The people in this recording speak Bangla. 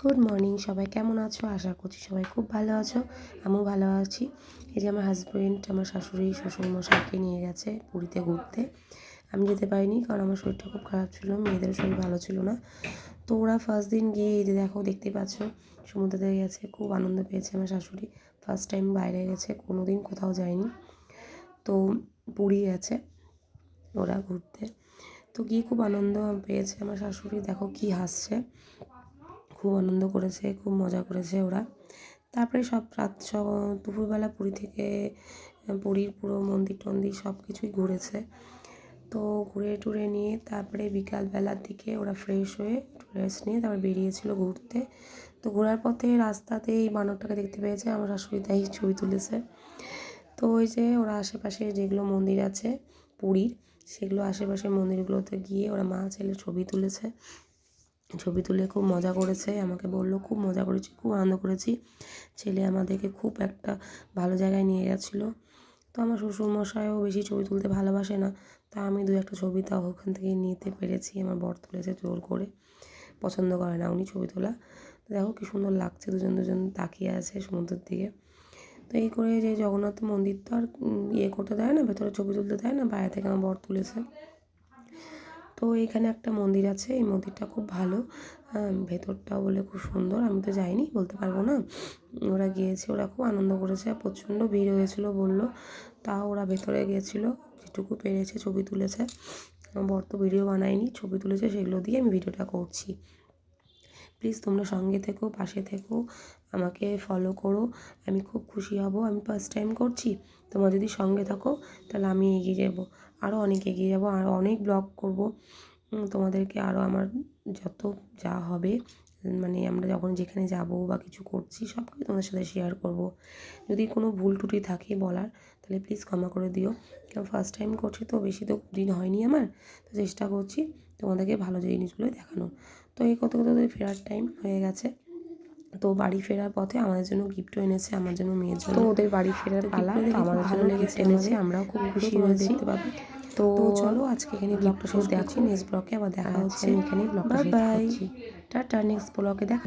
গুড মর্নিং সবাই, কেমন আছো? আশা করছি সবাই খুব ভালো আছো। আমিও ভালো আছি। এই যে আমার হাজব্যান্ড, আমার শাশুড়ি, শ্বশুরমশাইকে নিয়ে গেছে পুরীতে ঘুরতে। আমি যেতে পারিনি, কারণ আমার শরীরটা খুব খারাপ ছিল, মেয়েদের শরীর ভালো ছিল না। তো ওরা ফার্স্ট দিন গিয়ে এই যে দেখতেই পাচ্ছ সমুদ্রে গেছে, খুব আনন্দ পেয়েছে আমার শাশুড়ি। ফার্স্ট টাইম বাইরে গেছে, কোনো দিন কোথাও যায়নি। তো পুরী গেছে ওরা ঘুরতে। তো গিয়ে খুব আনন্দ পেয়েছে আমার শাশুড়ি, দেখো কি হাসছে, খুব আনন্দ করেছে, খুব মজা করেছে ওরা। তারপরে সব দুপুরবেলা পুরী থেকে পুরীর পুরো মন্দির টন্দির সব কিছুই ঘুরেছে। তো ঘুরে টুরে নিয়ে তারপরে বিকালবেলার দিকে ওরা ফ্রেশ হয়ে রেস্ট নিয়ে তারপর বেরিয়েছিল ঘুরতে। তো ঘোরার পথে রাস্তাতে এই বানরটাকে দেখতে পেয়েছে, আমার শাশুড়ি তাই ছবি তুলেছে। তো ওই যে ওরা আশেপাশে যেগুলো মন্দির আছে পুরীর, সেগুলো আশেপাশের মন্দিরগুলোতে গিয়ে ওরা মা ছেলে ছবি তুলেছে। ছবি তুলে খুব মজা করেছে, আমাকে বললো খুব মজা করেছি, খুব আনন্দ করেছি। ছেলে আমাদেরকে খুব একটা ভালো জায়গায় নিয়ে গেছিলো। তো আমার শ্বশুরমশাইও বেশি ছবি তুলতে ভালোবাসে না, তা আমি দু একটা ছবি তাও ওখান থেকে নিতে পেরেছি। আমার বর তুলেছে জোর করে, পছন্দ করে না উনি ছবি তোলা। তো দেখো কী সুন্দর লাগছে, দুজন তাকিয়ে আছে সমুদ্রের দিকে। তো এই করে যে জগন্নাথ মন্দির তো আর করতে দেয় না, ভেতরে ছবি তুলতে দেয় না, বাইরে থেকে আমার বর তুলেছে। তো এখানে একটা মন্দির আছে, এই মন্দিরটা খুব ভালো, ভেতরটাও বলে খুব সুন্দর। আমি তো যাইনি, বলতে পারবো না। ওরা গিয়েছে, ওরা খুব আনন্দ করেছে, প্রচণ্ড ভিড় হয়েছিল বললো, তাও ওরা ভেতরে গিয়েছিলো, যেটুকু পেরেছে ছবি তুলেছে। আমার বর তো ভিডিও বানায়নি, ছবি তুলেছে, সেগুলো দিয়ে আমি ভিডিওটা করছি। প্লিজ তোমরা সঙ্গে থেকো, পাশে থেকো, আমাকে ফলো করো, আমি খুব খুশি হব। আমি ফার্স্ট টাইম করছি, তোমরা যদি সঙ্গে থাকো তাহলে আমি এগিয়ে যাব, আরও অনেক এগিয়ে যাব, আরও অনেক ব্লগ করব তোমাদেরকে, আরও আমার যত যা হবে, মানে আমরা যখন যেখানে যাব বা কিছু করছি সব কিছু তোমাদের সাথে শেয়ার করব। যদি কোনো ভুল ত্রুটি থাকে বলার, তাহলে প্লিজ ক্ষমা করে দিও, কারণ ফার্স্ট টাইম করছি তো, বেশি তো দিন হয়নি আমার। তো চেষ্টা করছি তোমাদেরকে ভালো জিনিসগুলোই দেখানোর। তো এই কত ফেরার টাইম হয়ে গেছে। তো বাড়ি ফেরার পথে আমাদের জন্য গিফটও এনেছে, আমার জন্য, মেয়ের জন্য। তো ওদের বাড়ি ফেরার পালা, তো আমাদের ভালো লেগেছে, এনেছে, আমরাও খুব খুশি হয়েছি। দেখতে পাবে। তো চলো আজকে এখানে ব্লগটা শেষ করছি, নেক্সট ব্লগে আবার দেখা হচ্ছে। আমি এখানেই ব্লগটা শেষ করছি। টাটা, নেক্সট ব্লগে দেখা।